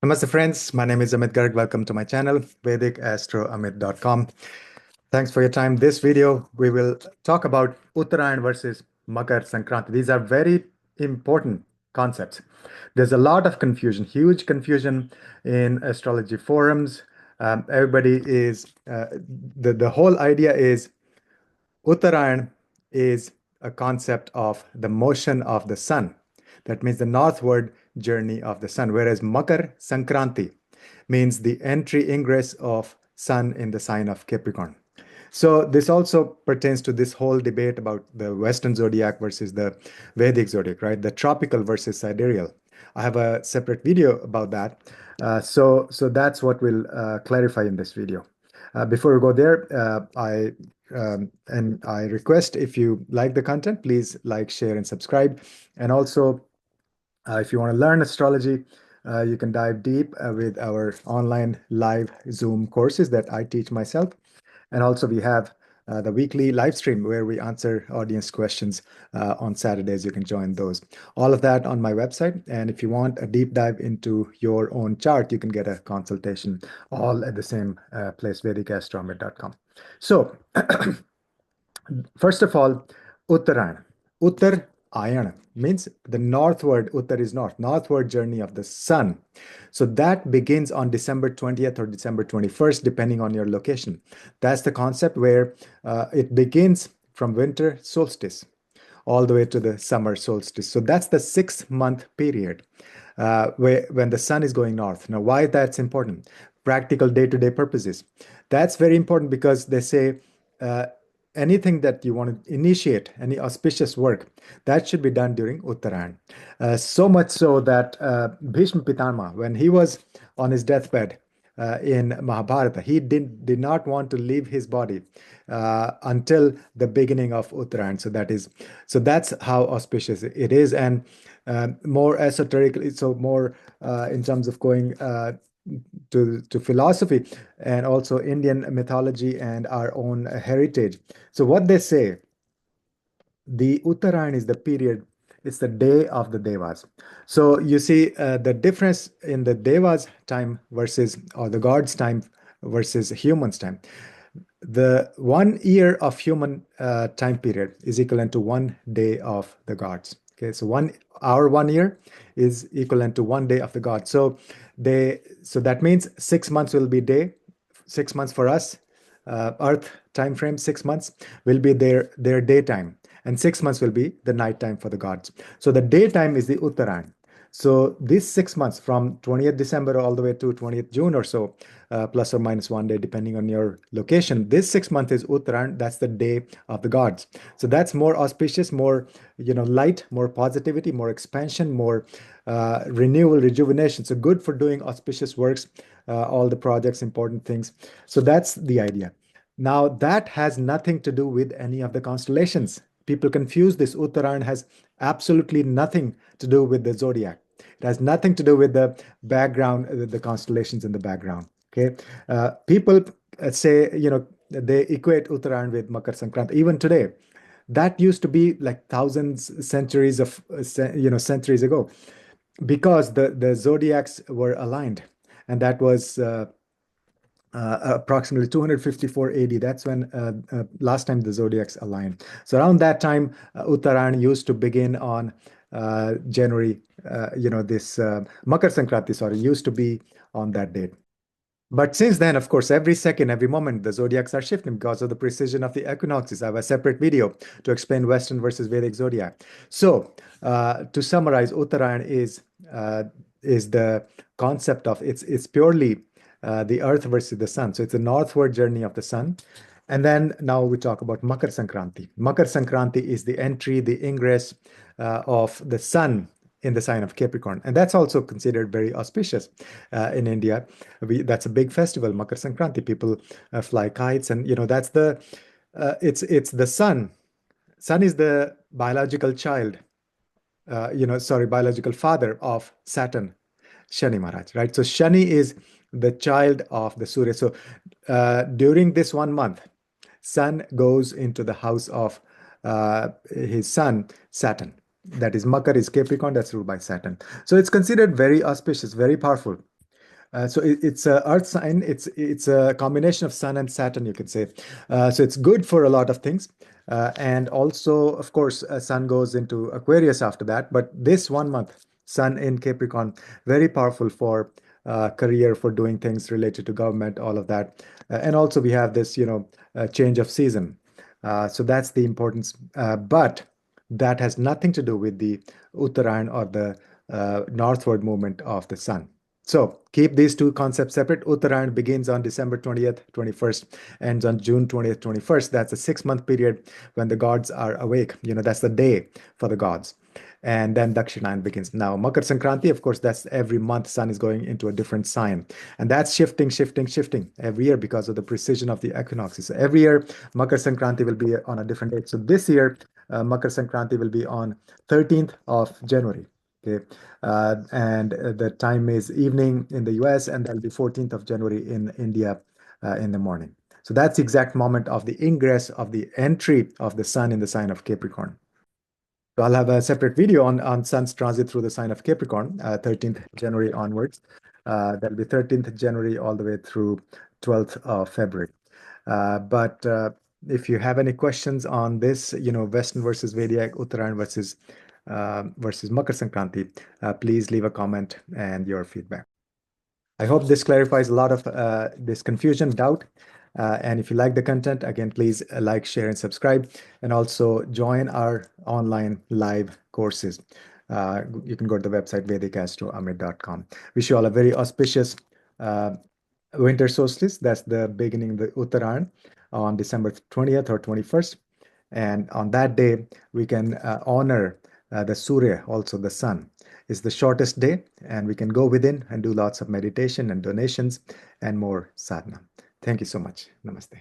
Namaste friends, my name is Amit Garg. Welcome to my channel, VedicAstroAmit.com. Thanks for your time. This video, we will talk about Uttarayan versus Makara Sankranti. These are very important concepts. There's a lot of confusion, huge confusion in astrology forums. Everybody is, the whole idea is Uttarayan is a concept of the motion of the sun. That means the northward journey of the sun, whereas Makar Sankranti means the entry ingress of sun in the sign of Capricorn. So this also pertains to this whole debate about the Western zodiac versus the Vedic zodiac, right? The tropical versus sidereal. I have a separate video about that. So that's what we'll clarify in this video. Before we go there, I request if you like the content, please like, share, and subscribe. And also, if you want to learn astrology, you can dive deep with our online live Zoom courses that I teach myself. And also, we have the weekly live stream where we answer audience questions on Saturdays. You can join those. All of that on my website. And if you want a deep dive into your own chart, you can get a consultation all at the same place, VedicAstrology.com. So, first of all, Uttarayan. Uttarayan means the northward, Uttar is north, northward journey of the sun. So that begins on December 20th or December 21st, depending on your location. That's the concept where it begins from winter solstice all the way to the summer solstice. So that's the 6 month period when the sun is going north. Now, why that's important? Practical day-to-day purposes. That's very important because they say uh, anything that you want to initiate, any auspicious work, that should be done during Uttarayan. So much so that Bhishma Pitama, when he was on his deathbed in Mahabharata, he did not want to leave his body until the beginning of Uttarayan. So that's how auspicious it is, and more esoterically, so more in terms of going to philosophy and also Indian mythology and our own heritage. So what they say, the Uttarayan is the period, it's the day of the Devas. So you see the difference in the Devas time versus, or the gods time versus humans time. The 1 year of human time period is equivalent to 1 day of the gods. Okay, so our 1 year is equivalent to 1 day of the gods. So that means 6 months will be day, 6 months for us, Earth time frame, 6 months will be their daytime, and 6 months will be the nighttime for the gods. So the daytime is the Uttarayan. So these 6 months from 20th December all the way to 20th June or so, plus or minus 1 day, depending on your location. This 6 month is Uttarayan. That's the day of the gods. So that's more auspicious, more, light, more positivity, more expansion, more renewal, rejuvenation. So good for doing auspicious works, all the projects, important things. So that's the idea. Now, that has nothing to do with any of the constellations. People confuse this. Uttarayan has absolutely nothing to do with the zodiac. It has nothing to do with the background, the constellations in the background. Okay, people say, they equate Uttarayan with Makar Sankranti. Even today, that used to be like thousands, centuries of, centuries ago, because the zodiacs were aligned, and that was approximately 254 AD. That's when last time the zodiacs aligned. So around that time, Uttarayan used to begin on January. This Makar Sankranti, sorry, used to be on that date. But since then, of course, every second, every moment, the zodiacs are shifting because of the precision of the equinoxes. I have a separate video to explain Western versus Vedic zodiac. So, to summarize, Uttarayan is the concept of, it's purely the Earth versus the Sun. So it's a northward journey of the Sun. And then now we talk about Makar Sankranti. Makar Sankranti is the entry, the ingress of the Sun in the sign of Capricorn. And that's also considered very auspicious in India. That's a big festival, Makar Sankranti. People fly kites, and that's it's the sun. Sun is the biological child, biological father of Saturn, Shani Maharaj, right? So Shani is the child of the Surya. So during this 1 month, Sun goes into the house of his son, Saturn. That is Makar is Capricorn, that's ruled by Saturn. So it's considered very auspicious, very powerful. It's a Earth sign. It's a combination of Sun and Saturn, you could say. So it's good for a lot of things. And also, of course, Sun goes into Aquarius after that. But this 1 month, Sun in Capricorn, very powerful for career, for doing things related to government, all of that. And also, we have this, change of season. So that's the importance. But that has nothing to do with the Uttarayan or the northward movement of the sun. So keep these two concepts separate. Uttarayan begins on December 20th, 21st, ends on June 20th, 21st. That's a 6 month period when the gods are awake. That's the day for the gods. And then Dakshinayan begins. Now, Makara Sankranti, of course, that's every month sun is going into a different sign. And that's shifting, shifting, shifting every year because of the precision of the equinoxes. So every year, Makara Sankranti will be on a different date. So this year, Makara Sankranti will be on 13th of January. Okay. And the time is evening in the US, and that'll be 14th of January in India in the morning. So that's the exact moment of the ingress of the entry of the sun in the sign of Capricorn. So I'll have a separate video on sun's transit through the sign of Capricorn, 13th January onwards. That'll be 13th January all the way through 12th of February. But if you have any questions on this, Western versus Vedic, Uttarayan versus Makar Sankranti, please leave a comment and your feedback. I hope this clarifies a lot of this confusion, doubt. And if you like the content, again, please like, share, and subscribe. And also join our online live courses. You can go to the website VedicAstroAmir.com. Wish you all a very auspicious winter solstice. That's the beginning of the Uttarayan on December 20th or 21st. And on that day, we can honor the Surya, also the sun. It's the shortest day, and we can go within and do lots of meditation and donations and more sadhana. Thank you so much. Namaste.